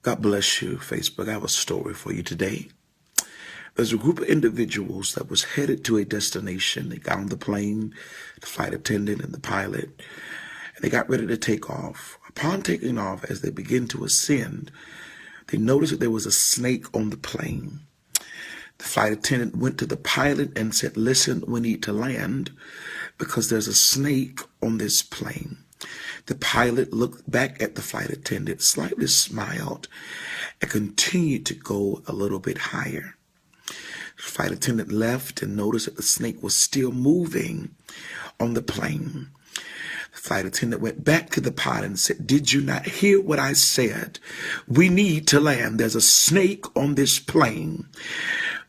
God bless you, Facebook. I have a story for you today. There's a group of individuals that was headed to a destination. They got on the plane, the flight attendant and the pilot, and they got ready to take off. Upon taking off, as they begin to ascend, they noticed that there was a snake on the plane. The flight attendant went to the pilot and said, "Listen, we need to land because there's a snake on this plane." The pilot looked back at the flight attendant, slightly smiled, and continued to go a little bit higher. The flight attendant left and noticed that the snake was still moving on the plane. The flight attendant went back to the pilot and said, "Did you not hear what I said? We need to land. There's a snake on this plane."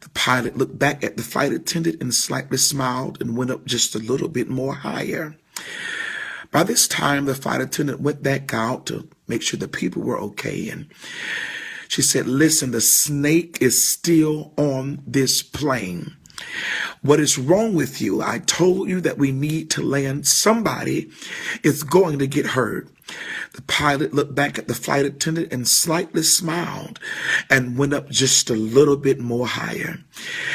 The pilot looked back at the flight attendant and slightly smiled and went up just a little bit more higher. By this time, the flight attendant went back out to make sure the people were okay. And she said, "Listen, the snake is still on this plane. What is wrong with you? I told you that we need to land. Somebody is going to get hurt." The pilot looked back at the flight attendant and slightly smiled and went up just a little bit more higher.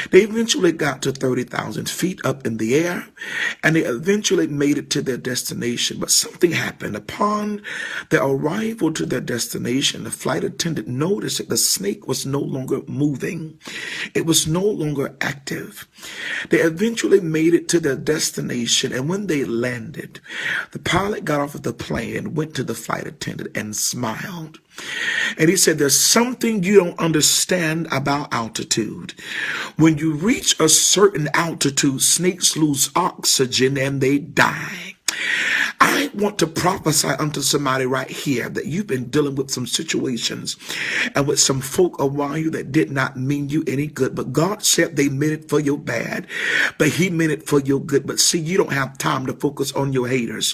They eventually got to 30,000 feet up in the air, and they eventually made it to their destination. But something happened. Upon their arrival to their destination, the flight attendant noticed that the snake was no longer moving. It was no longer active. They eventually made it to their destination, and when they landed, the pilot got off of the plane and went to the flight attendant and smiled. And he said, "There's something you don't understand about altitude. When you reach a certain altitude, snakes lose oxygen and they die." I want to prophesy unto somebody right here that you've been dealing with some situations and with some folk around you that did not mean you any good. But God said they meant it for your bad, but he meant it for your good. But see, you don't have time to focus on your haters.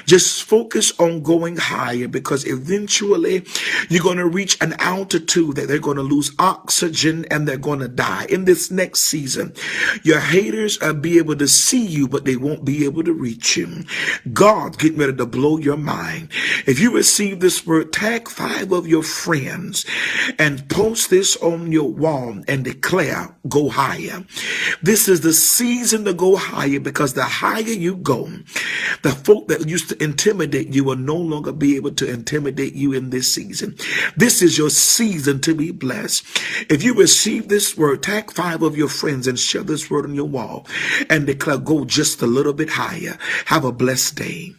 Just focus on going higher, because eventually you're going to reach an altitude that they're going to lose oxygen and they're going to die. In this next season, your haters will be able to see you, but they won't be able to reach you. God's getting ready to blow your mind. If you receive this word, tag 5 of your friends and post this on your wall and declare, "Go higher." This is the season to go higher, because the higher you go, the folk that used to intimidate you will no longer be able to intimidate you in this season. This is your season to be blessed. If you receive this word, tag 5 of your friends and share this word on your wall and declare, "Go just a little bit higher." Have a blessed day.